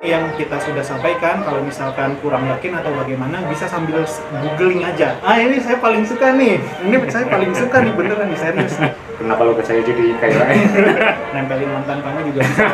Yang kita sudah sampaikan, kalau misalkan kurang yakin atau bagaimana, bisa sambil googling aja. Ini saya paling suka nih. Ini saya paling suka nih, beneran nih, serius. Kenapa lo ke saya jadi kayak Nempelin mantan kamu juga bisa.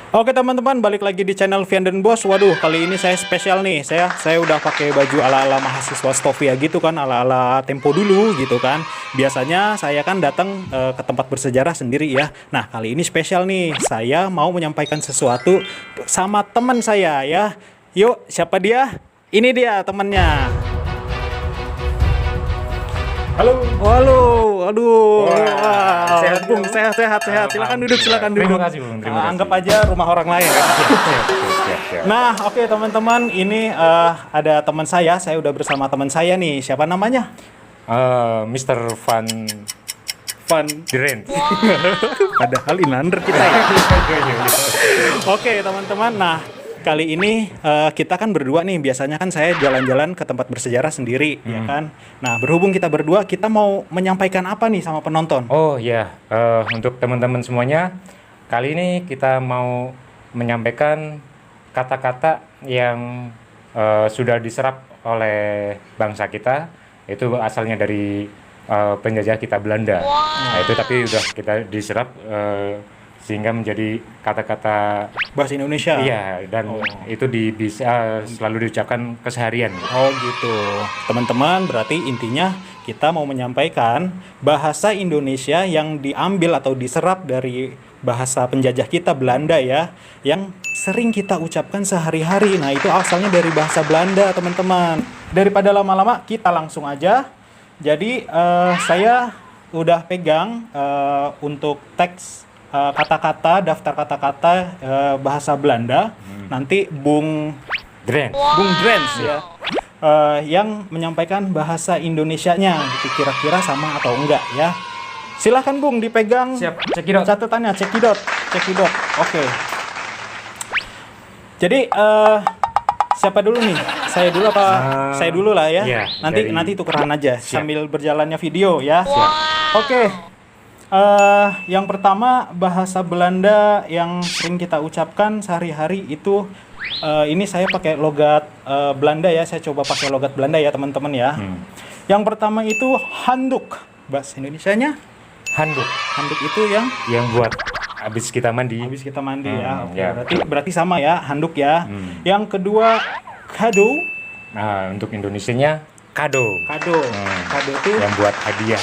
Oke teman-teman, balik lagi di channel Vian dan Bos. Waduh, kali ini saya spesial nih. Saya udah pakai baju ala-ala mahasiswa Stovia gitu kan, ala-ala Tempo dulu gitu kan. Biasanya saya kan datang ke tempat bersejarah sendiri ya. Nah, kali ini spesial nih. Saya mau menyampaikan sesuatu sama teman saya ya. Yuk, siapa dia? Ini dia temannya. Halo. Halo, aduh. Wah, sehat, Bung, sehat. Silakan duduk. Terima kasih, Bung. Terima kasih. Anggap aja rumah orang lain. Siap. Nah, oke teman-teman, ini ada teman saya udah bersama teman saya nih. Siapa namanya? Mr. Van Diren. Padahal Inander kita ya. Oke teman-teman, nah kali ini kita kan berdua nih. Biasanya kan saya jalan-jalan ke tempat bersejarah sendiri, ya kan. Nah, berhubung kita berdua, kita mau menyampaikan apa nih sama penonton? Oh ya, untuk teman-teman semuanya, kali ini kita mau menyampaikan kata-kata yang sudah diserap oleh bangsa kita. Itu asalnya dari penjajah kita Belanda. Nah, itu tapi udah kita diserap sehingga menjadi kata-kata Bahasa Indonesia. iya, dan itu bisa selalu diucapkan keseharian. Oh gitu. Teman-teman, berarti intinya kita mau menyampaikan bahasa Indonesia yang diambil atau diserap dari bahasa penjajah kita Belanda ya, yang sering kita ucapkan sehari-hari. Nah, itu asalnya dari bahasa Belanda, teman-teman. Daripada lama-lama, kita langsung aja. Jadi, saya udah pegang untuk teks kata-kata, daftar kata-kata bahasa Belanda. Nanti Bung Drens ya, yang menyampaikan bahasa Indonesianya, kira-kira sama atau enggak ya. Silahkan Bung, dipegang. Siap, cekidot. Catatannya, cekidot. Oke. Jadi siapa dulu nih? Saya dulu apa? Saya dulu lah ya. Iya, Nanti tukeran aja sambil berjalannya video ya. Siap. Oke. Yang pertama, bahasa Belanda yang sering kita ucapkan sehari-hari itu, ini saya pakai logat Belanda ya. Saya coba pakai logat Belanda ya teman-teman ya. Yang pertama itu handuk. Bahasa Indonesianya Handuk itu yang buat habis kita mandi. habis kita mandi ya. Oke, ya. berarti sama ya, handuk ya. Yang kedua, kado. Nah, untuk Indonesianya kado. Kado itu Yang buat hadiah.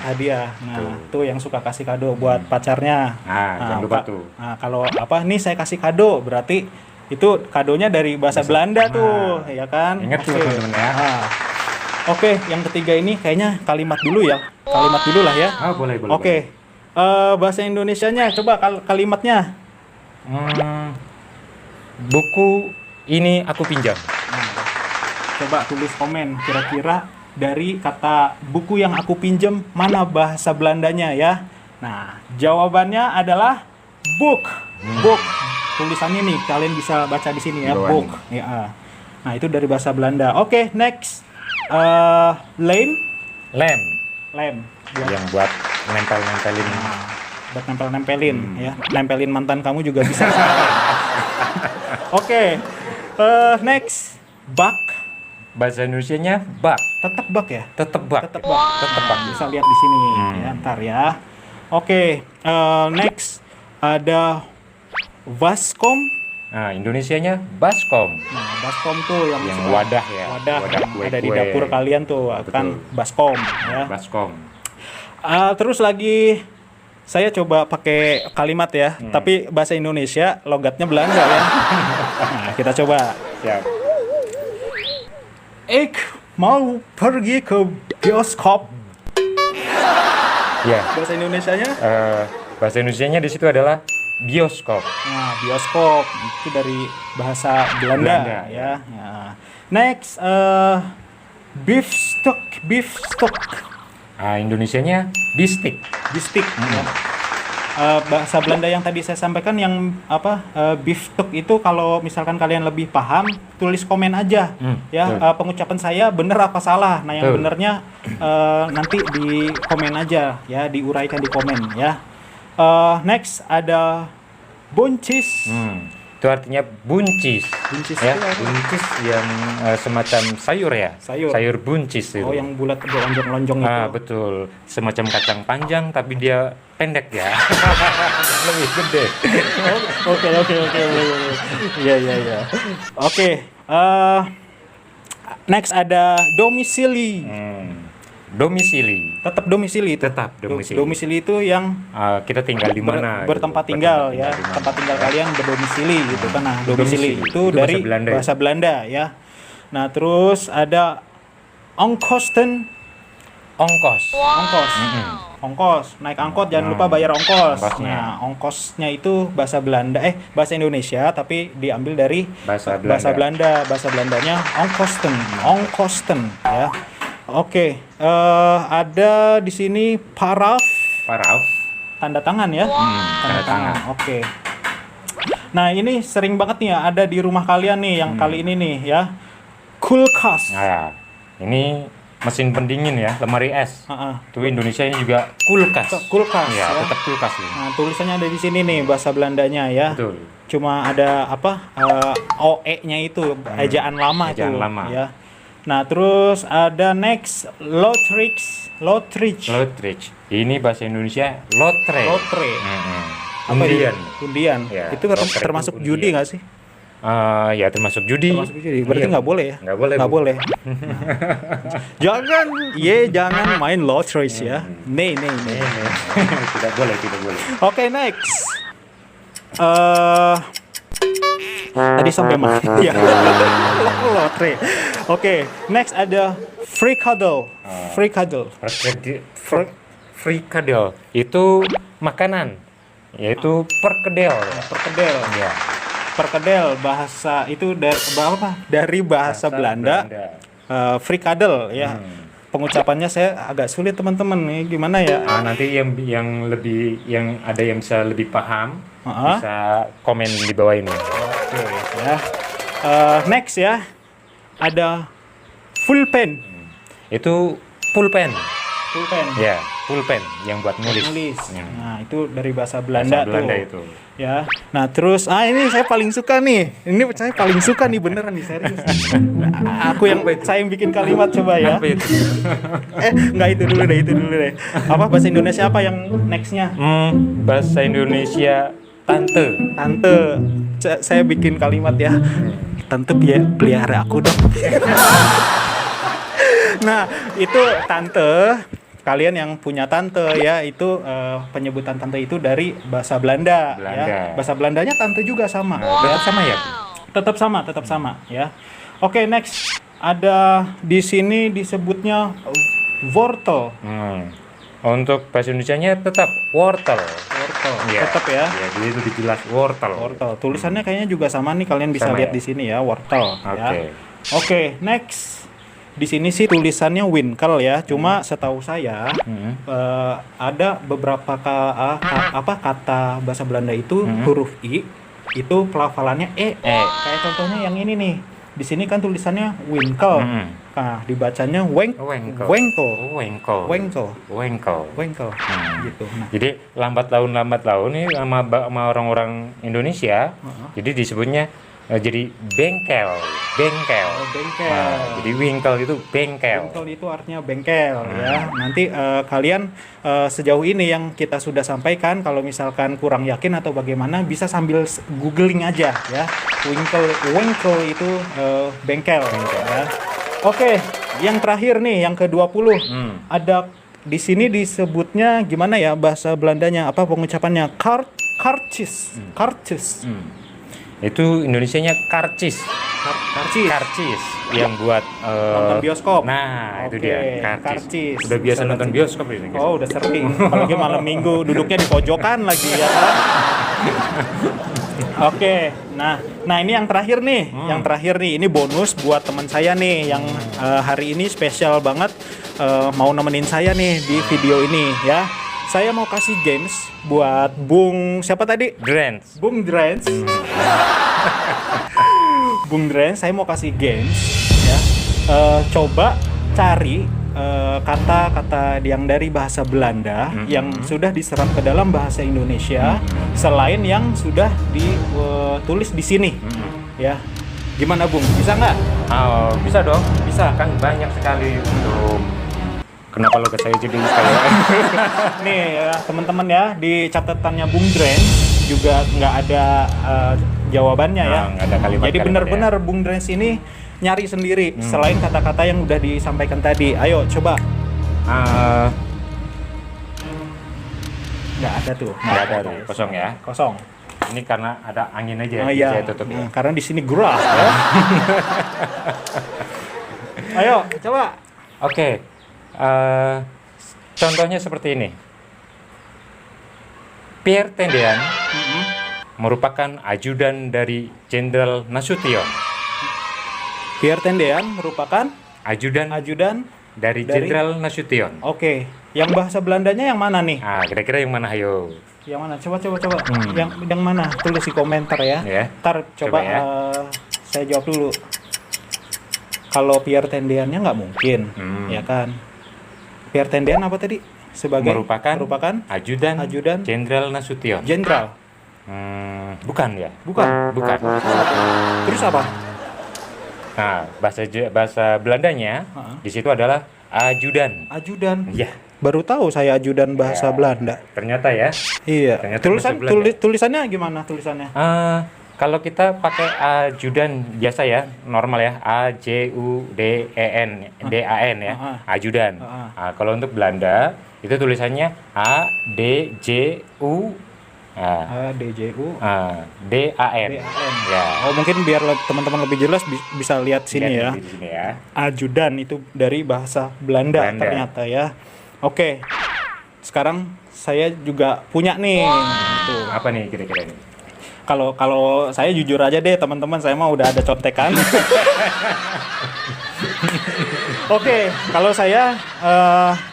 hadiah. Nah, tuh yang suka kasih kado buat pacarnya. Jangan lupa tuh. Nah, kalau apa nih saya kasih kado, berarti itu kadonya dari bahasa Belanda tuh, ya kan? Ingat tuh Oke. teman-teman ya. Oke, yang ketiga ini kayaknya kalimat dulu ya. Kalimat dulu lah ya. Boleh. Oke. Bahasa Indonesianya coba kalimatnya. Buku ini aku pinjam. Coba tulis komen kira-kira dari kata buku yang aku pinjem mana bahasa Belandanya ya. Nah, jawabannya adalah book. Book. Tulisannya nih kalian bisa baca di sini ya, Bawah book. Ya. Nah, itu dari bahasa Belanda. Oke, next. Lem. Yang buat nempel-nempelin. Buat nempel-nempelin ya. Nempelin mantan kamu juga bisa. Oke. Next. Bak. Bahasa Indonesianya bak. Tetap bak ya? Tetep bak. Tetap bak. Bisa lihat di sini ya, ntar ya. Oke, next ada Vaskom. Nah, Indonesianya baskom. Nah, baskom tuh yang suka- wadah ya. Wadah yang kue-kue. ada di dapur kalian tuh kan baskom ya. Baskom. Terus lagi saya coba pakai kalimat ya, tapi bahasa Indonesia logatnya Belanda ya. Nah, kita coba. Siap. Ik mau pergi ke bioskop. Ya. Bahasa Indonesianya? Bahasa Indonesianya di situ adalah bioskop. Nah, bioskop itu dari bahasa Belanda ya. Nah, next beef stock. Nah, Indonesianya bistik. Bistik. Ya. bahasa Belanda yang tadi saya sampaikan yang biefstuk itu kalau misalkan kalian lebih paham tulis komen aja ya. Pengucapan saya bener apa salah. Nah yang benernya nanti di komen aja ya, diuraikan di komen ya. Next ada buncis. Itu artinya buncis. Buncis Ya, itu apa? buncis yang semacam sayur ya. Sayur. Buncis itu. Oh yang bulat lonjong-lonjong itu. Betul. Semacam kacang panjang tapi dia pendek ya. Lebih gede. Oke. Iya. Oke. Next ada domisili. Domisili. Tetap domisili itu. Tetap domisili. Domisili itu yang Kita tinggal di mana? bertempat gitu. tinggal ya. di mana. Tempat tinggal kalian berdomisili gitu kan. Nah, domisili itu dari bahasa Belanda ya. Nah, terus ada ongkosten. Ongkos. Ongkos. Naik angkot jangan lupa bayar ongkos. Ongkosnya. Nah, ongkosnya itu bahasa Belanda bahasa Indonesia tapi diambil dari Bahasa Belanda. Bahasa Belandanya ongkosten ya. Oke, ada di sini paraf, tanda tangan ya. Tanda tangan. Oke. Nah, ini sering banget nih ya ada di rumah kalian nih yang kali ini nih ya. Kulkas. Nah, ini mesin pendingin ya, lemari es. Itu Indonesia ini juga kulkas. Kulkas Ya, ya. tetap kulkas ini. Nah, tulisannya ada di sini nih bahasa Belandanya ya. Betul. Cuma ada OE-nya itu ejaan lama Ejaan itu lama. ya. Nah, terus ada next Lotrix. Ini bahasa Indonesia lotre. Apa Undian. Undian. Ya, itu lotre termasuk itu judi undian. nggak sih? Ya termasuk judi. Berarti Iya. nggak boleh ya? Nggak boleh. Nggak Bu. boleh. jangan main Lotrix ya. Nih. Tidak boleh. Oke, next. Tadi sampai mana? Ya. Lotre. Oke, next ada frikadel. Frikadel itu makanan, yaitu perkedel. Ya. Perkedel bahasa itu dari bahasa Belanda. Frikadel ya. Pengucapannya saya agak sulit teman-teman nih, gimana ya? Nanti yang ada yang bisa lebih paham bisa komen di bawah ini. Oke ya. Next ya ada pulpen. Itu pulpen. Ya, pulpen yang buat nulis. Nah, itu dari bahasa Belanda itu. Ya. Nah, terus ini saya paling suka nih. Ini saya paling suka nih beneran nih serius. Saya yang bikin kalimat coba ya. Apa itu? Enggak itu dulu deh. Apa bahasa Indonesia apa yang nextnya? Bahasa Indonesia tante. Saya bikin kalimat ya. Tante pelihara aku dong. Nah, itu tante. Kalian yang punya tante ya, itu penyebutan tante itu dari bahasa Belanda. Ya. Bahasa Belandanya tante juga sama. Tetap sama ya? Tetap sama ya. Oke, next. Ada di sini disebutnya wortel. Untuk bahasa Indonesianya tetap wortel. Ya, Tetap ya. Ya, jadi itu dijelas wortel. Tulisannya kayaknya juga sama nih, kalian bisa Sama lihat ya? di sini ya, wortel ya. Oke. Oke, next. Di sini sih tulisannya winkel ya. Cuma setahu saya ada beberapa kata bahasa Belanda itu huruf I itu pelafalannya Kayak contohnya yang ini nih. Di sini kan tulisannya winkel. Nah, dibacanya wengkel. Gitu. Nah, Jadi lambat laun nih sama orang-orang Indonesia. Jadi disebutnya jadi bengkel. bengkel. Jadi winkel itu bengkel. Bengkel itu artinya bengkel ya. Nanti kalian sejauh ini yang kita sudah sampaikan, kalau misalkan kurang yakin atau bagaimana, bisa sambil googling aja ya. Winkel itu bengkel ya. Oke, yang terakhir nih, yang ke-20. Ada di sini disebutnya gimana ya bahasa Belandanya? Apa pengucapannya? Karcis. Itu Indonesianya karcis. Karcis yang buat nonton bioskop. Nah, itu Oke, dia karcis. Udah biasa nonton bioskop ini. Oh, udah sering. Apalagi malam minggu duduknya di pojokan lagi ya kan. Oke, nah ini yang terakhir nih, ini bonus buat teman saya nih yang hari ini spesial banget mau nemenin saya nih di video ini ya. saya mau kasih games buat Bung siapa tadi? Drens. Bung Drens. Bung Drens, saya mau kasih games ya. Coba cari kata-kata yang dari bahasa Belanda yang sudah diserap ke dalam bahasa Indonesia selain yang sudah ditulis di sini. Ya. Gimana Bung? Bisa nggak? Oh, bisa dong. Bisa. Kan banyak sekali untuk kenapa lo ke saya jadi kayak Nih ya, teman-teman ya, di catatannya Bung Dren juga nggak ada jawabannya ya. nggak ada kalimat-kalimat Jadi benar-benar Bung Dren ini nyari sendiri selain kata-kata yang udah disampaikan tadi. Ayo coba. Nggak ada tuh. nggak ada tuh, kosong ya. Kosong. Ini karena ada angin aja Oh yang iya. saya tutup ya. Karena di sini gerah ya. Ayo coba. Oke. Contohnya seperti ini. Pierre Tendean merupakan ajudan dari Jenderal Nasution. Pierre Tendean merupakan Ajudan dari- dari Jenderal Nasution. Oke. Yang bahasa Belandanya yang mana nih? Kira-kira yang mana, ayo? Yang mana? Coba. Yang mana? Tulis di komentar ya. Ya. Ntar coba ya. saya jawab dulu. Kalau Pierre Tendeannya nggak mungkin, ya kan? Pierre Tendean apa tadi? Sebagai merupakan Ajudan. ajudan Jenderal Nasution. Jenderal. Bukan ya? Bukan. Bukan. Terus apa? Nah, bahasa Belandanya di situ adalah ajudan. Ajudan. Ya, Baru tahu saya ajudan bahasa Ya. Belanda. ternyata ya. Iya. Ternyata bahasa Belanda. Tulisannya gimana tulisannya? Kalau kita pakai ajudan biasa ya, normal ya, AJUDEN ya, ajudan. Kalau untuk Belanda itu tulisannya ADJU ADJU. DAN. Ya. Oh mungkin biar teman-teman lebih jelas bisa lihat sini ya. Lihat di sini ya. Ajudan itu dari bahasa Belanda ternyata ya. Oke. Sekarang saya juga punya nih. Tuh. Apa nih kira-kira ini? Kalau saya jujur aja deh teman-teman, saya mah udah ada contekan. Oke, kalau saya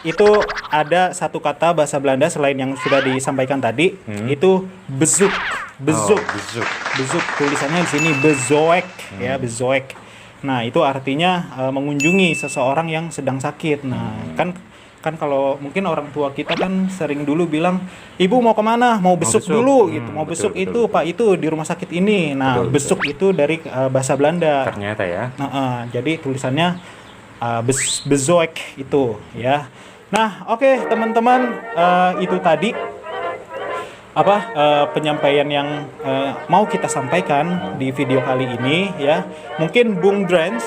itu ada satu kata bahasa Belanda selain yang sudah disampaikan tadi, itu bezoek. Bezoek. Bezoek tulisannya di sini bezoek ya, bezoek. Nah, itu artinya mengunjungi seseorang yang sedang sakit. Nah, kan kalau mungkin orang tua kita kan sering dulu bilang, ibu mau kemana? Mau besuk dulu gitu. Mau besuk betul, itu betul. Pak itu di rumah sakit ini. Nah, Betul, besuk itu dari bahasa Belanda. Ternyata ya. Nah, jadi tulisannya bezoek itu ya. Nah, oke teman-teman, itu tadi penyampaian yang mau kita sampaikan di video kali ini ya. Mungkin Bung Drens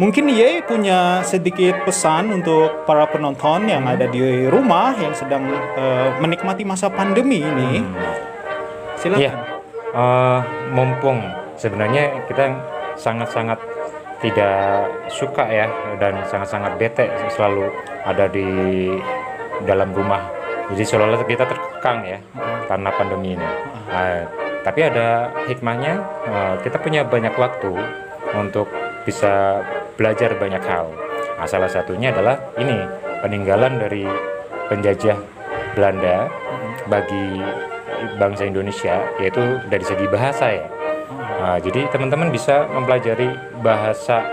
mungkin Ye punya sedikit pesan untuk para penonton yang ada di rumah yang sedang menikmati masa pandemi ini. Silakan. Iya. Mumpung sebenarnya kita sangat-sangat tidak suka ya dan sangat-sangat bete selalu ada di dalam rumah. Jadi seolah-olah kita terkekang ya karena pandemi ini. Tapi ada hikmahnya, kita punya banyak waktu untuk bisa belajar banyak hal. Salah satunya adalah ini peninggalan dari penjajah Belanda bagi bangsa Indonesia, yaitu dari segi bahasa ya. Jadi teman-teman bisa mempelajari bahasa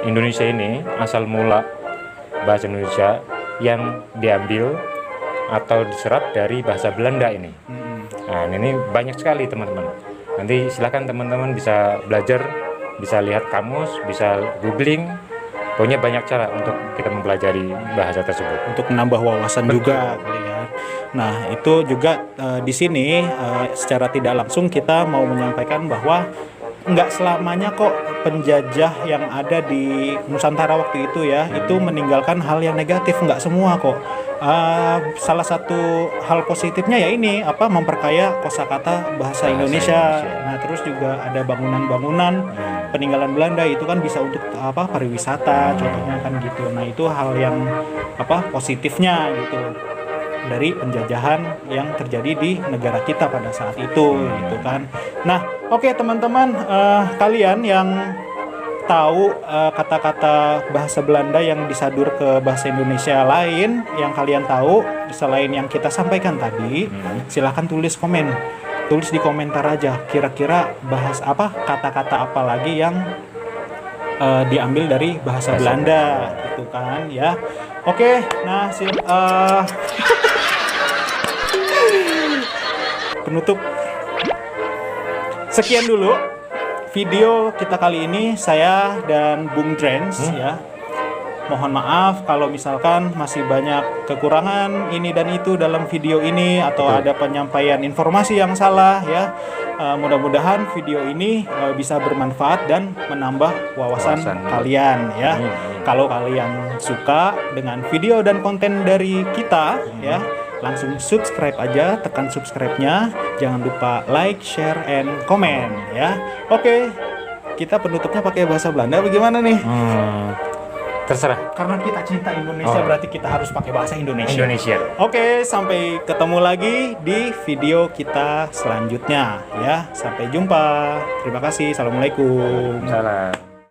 Indonesia ini, asal mula bahasa Indonesia yang diambil atau diserap dari bahasa Belanda ini. Nah, ini banyak sekali teman-teman. Nanti silakan teman-teman bisa belajar, bisa lihat kamus, bisa googling. Pokoknya banyak cara untuk kita mempelajari bahasa tersebut. Untuk menambah wawasan juga kali ya. Nah, itu juga di sini secara tidak langsung kita mau menyampaikan bahwa nggak selamanya kok penjajah yang ada di Nusantara waktu itu ya itu meninggalkan hal yang negatif, nggak semua kok. Salah satu hal positifnya ya ini memperkaya kosakata bahasa Indonesia. Nah, terus juga ada bangunan-bangunan peninggalan Belanda itu kan bisa untuk pariwisata contohnya kan gitu. Nah, itu hal yang positifnya gitu dari penjajahan yang terjadi di negara kita pada saat itu gitu kan. Nah, oke teman-teman, kalian yang tahu kata-kata bahasa Belanda yang disadur ke bahasa Indonesia lain yang kalian tahu selain yang kita sampaikan tadi, silahkan tulis di komentar aja kira-kira bahas apa, kata-kata apa lagi yang diambil dari bahasa Belanda gitu kan ya. Oke, nah penutup, sekian dulu video kita kali ini, saya dan Bung Drens ya. Mohon maaf kalau misalkan masih banyak kekurangan ini dan itu dalam video ini atau ada penyampaian informasi yang salah ya. Mudah-mudahan video ini bisa bermanfaat dan menambah wawasan kalian ya. Kalau kalian suka dengan video dan konten dari kita ya, langsung subscribe aja, tekan subscribe-nya. Jangan lupa like, share, and comment ya. Oke, kita penutupnya pakai bahasa Belanda bagaimana nih? Terserah. Karena kita cinta Indonesia, berarti kita harus pakai bahasa Indonesia. Oke, sampai ketemu lagi di video kita selanjutnya ya. Sampai jumpa. Terima kasih. Assalamualaikum. Salam.